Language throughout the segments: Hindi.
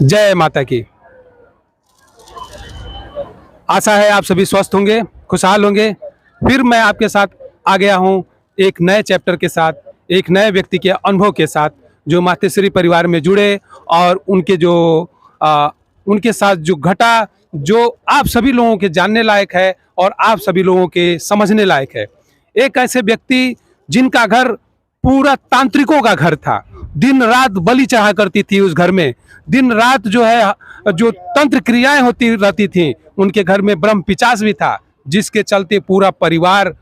जय माता की। आशा है आप सभी स्वस्थ होंगे, खुशहाल होंगे। फिर मैं आपके साथ आ गया हूँ एक नए चैप्टर के साथ, एक नए व्यक्ति के अनुभव के साथ जो मातेश्वरी परिवार में जुड़े और उनके साथ जो घटा, जो आप सभी लोगों के जानने लायक है और आप सभी लोगों के समझने लायक है। एक ऐसे व्यक्ति जिनका घर पूरा तांत्रिकों का घर था, दिन रात बलि चढ़ा करती थी उस घर में, दिन रात जो तंत्र क्रियाएं होती रहती थी उनके घर में, ब्रह्म पिचास भी था, जिसके चलते पूरा परिवार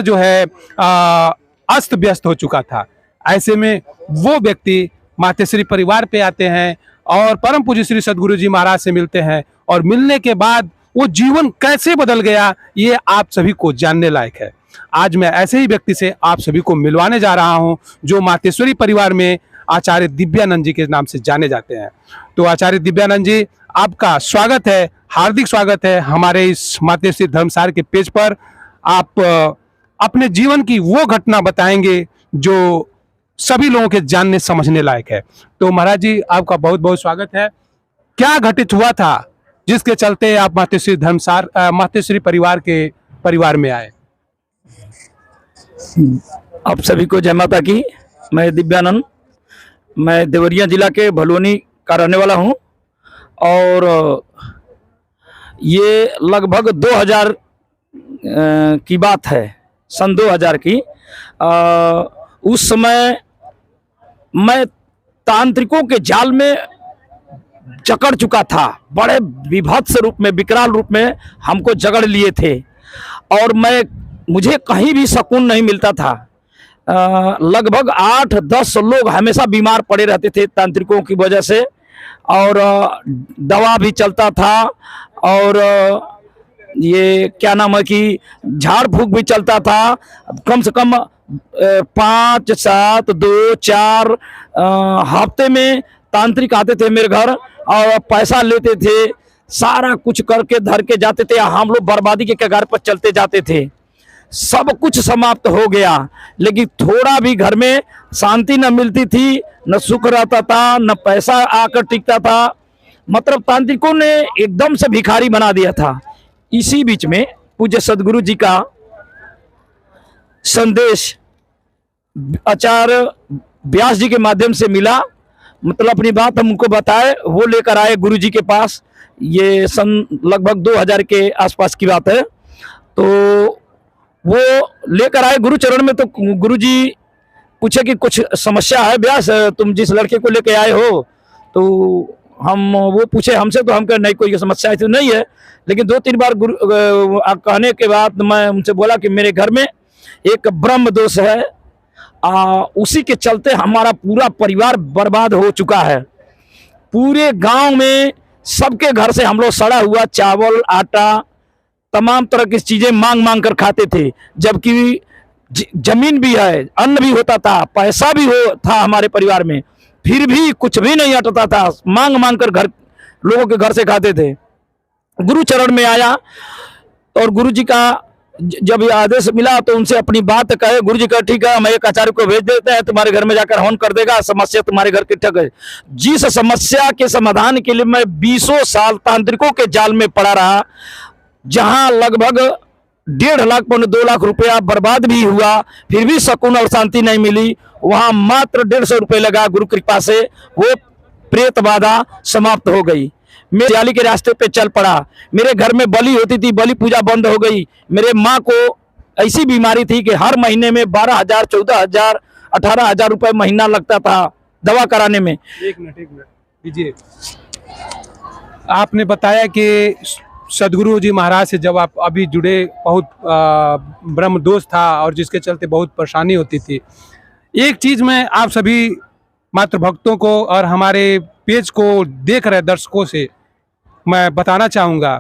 जो है अस्त व्यस्त हो चुका था। ऐसे में वो व्यक्ति मातेश्वरी परिवार पे आते हैं और परम पूज्य श्री सद्गुरु जी महाराज से मिलते हैं, और मिलने के बाद वो जीवन कैसे बदल गया ये आप सभी को जानने लायक है। आज मैं ऐसे ही व्यक्ति से आप सभी को मिलवाने जा रहा हूं जो मातेश्वरी परिवार में आचार्य दिव्यानंद जी के नाम से जाने जाते हैं। तो आचार्य दिव्यानंद जी, आपका स्वागत है, हार्दिक स्वागत है हमारे इस मातेश्वरी धर्मसार के पेज पर। आप अपने जीवन की वो घटना बताएंगे जो सभी लोगों के जानने समझने लायक है। तो महाराज जी, आपका बहुत बहुत स्वागत है। क्या घटित हुआ था जिसके चलते आप मातेश्वरी परिवार में आए? आप सभी को जय माता की। मैं दिव्यानंद, मैं देवरिया जिला के भलुनी का रहने वाला हूं और ये लगभग 2000 की बात है, सन 2000 की। उस समय मैं तांत्रिकों के जाल में जकड़ चुका था, बड़े विभत्स रूप में, विकराल रूप में हमको जकड़ लिए थे और मुझे कहीं भी सुकून नहीं मिलता था। लगभग 8-10 लोग हमेशा बीमार पड़े रहते थे तांत्रिकों की वजह से, और दवा भी चलता था और ये क्या नाम है कि झाड़ फूक भी चलता था। कम से कम 5, 7, 2, 4 हफ्ते में तांत्रिक आते थे मेरे घर और पैसा लेते थे, सारा कुछ करके धर के जाते थे। हम लोग बर्बादी के कगार पर चलते जाते थे। सब कुछ समाप्त हो गया, लेकिन थोड़ा भी घर में शांति न मिलती थी, न सुख रहता था, न पैसा आकर टिकता था। मतलब तांत्रिकों ने एकदम से भिखारी बना दिया था। इसी बीच में पूज्य सद्गुरु जी का संदेश आचार्य व्यास जी के माध्यम से मिला। मतलब अपनी बात हम उनको बताए, वो लेकर आए गुरु जी के पास। ये सन लगभग 2000 के आसपास की बात है। तो वो लेकर आए गुरु चरण में, तो गुरु जी पूछे कि कुछ समस्या है व्यास, तुम जिस लड़के को लेके आए हो। तो वो पूछे हमसे, तो हम कहे नहीं, कोई समस्या ऐसी नहीं है। लेकिन 2-3 बार गुरु कहने के बाद मैं उनसे बोला कि मेरे घर में एक ब्रह्म दोष है, उसी के चलते हमारा पूरा परिवार बर्बाद हो चुका है। पूरे गांव में सबके घर से हम लोग सड़ा हुआ चावल, आटा, तमाम तरह की चीजें मांग मांग कर खाते थे, जबकि जमीन भी है, अन्न भी होता था, पैसा भी था हमारे परिवार में, फिर भी कुछ भी नहीं हटता था। मांग मांग कर लोगों के घर से खाते थे। गुरु चरण में आया और गुरु जी का जब ये आदेश मिला तो उनसे अपनी बात कहे। गुरु जी का ठीक है, हम एक आचार्य को भेज देते हैं, तुम्हारे घर में जाकर हवन कर देगा, समस्या तुम्हारे घर की ठीक है। जिस समस्या के समाधान के लिए मैं 20 साल तांत्रिकों के जाल में पड़ा रहा, जहां लगभग 1.5 लाख पौने 2 लाख रुपया बर्बाद भी हुआ, फिर भी सुकून और शांति नहीं मिली, वहां मात्र 150 रुपये लगा। गुरु कृपा से वो प्रेत बाधा समाप्त हो गई। मैं दयाली के रास्ते पे चल पड़ा। मेरे घर में बलि होती थी, बलि पूजा बंद हो गई। मेरे माँ को ऐसी बीमारी थी कि हर महीने में 12,000, 14,000, 18,000 रुपये महीना लगता था दवा कराने में। एक मिनट दीजिए। आपने बताया कि सद्गुरु जी महाराज से जब आप अभी जुड़े, बहुत ब्रह्म दोष था और जिसके चलते बहुत परेशानी होती थी। एक चीज़ मैं आप सभी मात्र भक्तों को और हमारे पेज को देख रहे दर्शकों से मैं बताना चाहूँगा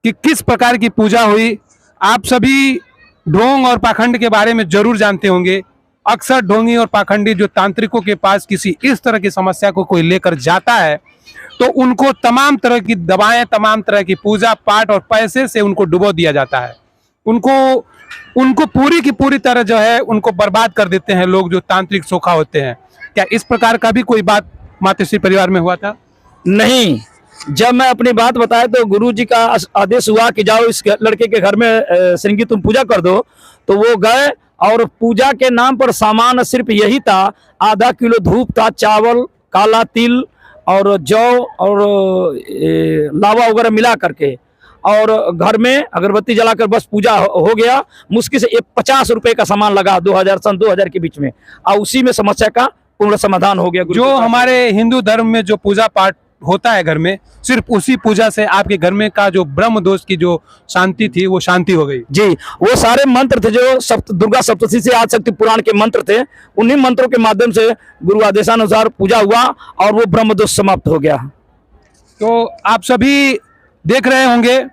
कि किस प्रकार की पूजा हुई। आप सभी ढोंग और पाखंड के बारे में जरूर जानते होंगे। अक्सर ढोंगी और पाखंडी जो तांत्रिकों के पास किसी इस तरह की समस्या को कोई लेकर जाता है, तो उनको तमाम तरह की दवाएं, तमाम तरह की पूजा पाठ और पैसे से उनको डुबो दिया जाता है। उनको पूरी की पूरी तरह जो है उनको बर्बाद कर देते हैं लोग जो तांत्रिक सोखा होते हैं। क्या इस प्रकार का भी कोई बात मातोश्री परिवार में हुआ था? नहीं, जब मैं अपनी बात बताया तो गुरुजी का आदेश हुआ कि जाओ इस लड़के के घर में श्रृंगी तुम पूजा कर दो, तो वो गए और पूजा के नाम पर सामान सिर्फ यही था, आधा किलो धूप था, चावल, काला तिल और जौ और लावा वगैरह मिला करके, और घर में अगरबत्ती जलाकर बस पूजा हो गया। मुश्किल से 50 रुपए का सामान लगा 2000 के बीच में, और उसी में समस्या का पूर्ण समाधान हो गया। जो हमारे हिंदू धर्म में जो पूजा पाठ होता है घर में, सिर्फ उसी पूजा से आपके घर में का जो ब्रह्म दोष की जो शांति थी वो शांति हो गई? जी, वो सारे मंत्र थे जो दुर्गा सप्तशती से आदि शक्ति पुराण के मंत्र थे, उन्हीं मंत्रों के माध्यम से गुरु आदेशानुसार पूजा हुआ और वो ब्रह्म दोष समाप्त हो गया। तो आप सभी देख रहे होंगे,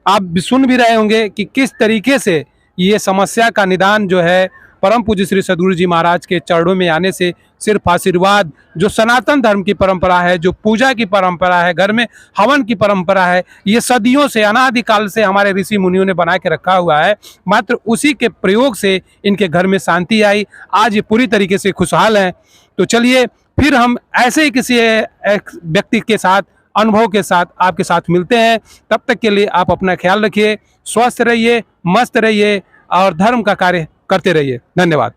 आप सुन भी रहे होंगे कि किस तरीके से ये समस्या का निदान जो है परम पूज्य श्री सद्गुरु जी महाराज के चरणों में आने से सिर्फ आशीर्वाद, जो सनातन धर्म की परंपरा है, जो पूजा की परंपरा है, घर में हवन की परंपरा है, ये सदियों से अनादिकाल से हमारे ऋषि मुनियों ने बना के रखा हुआ है। मात्र उसी के प्रयोग से इनके घर में शांति आई, आज ये पूरी तरीके से खुशहाल हैं। तो चलिए फिर हम ऐसे ही किसी एक व्यक्ति के साथ, अनुभव के साथ आपके साथ मिलते हैं। तब तक के लिए आप अपना ख्याल रखिए, स्वस्थ रहिए, मस्त रहिए और धर्म का कार्य करते रहिए। धन्यवाद।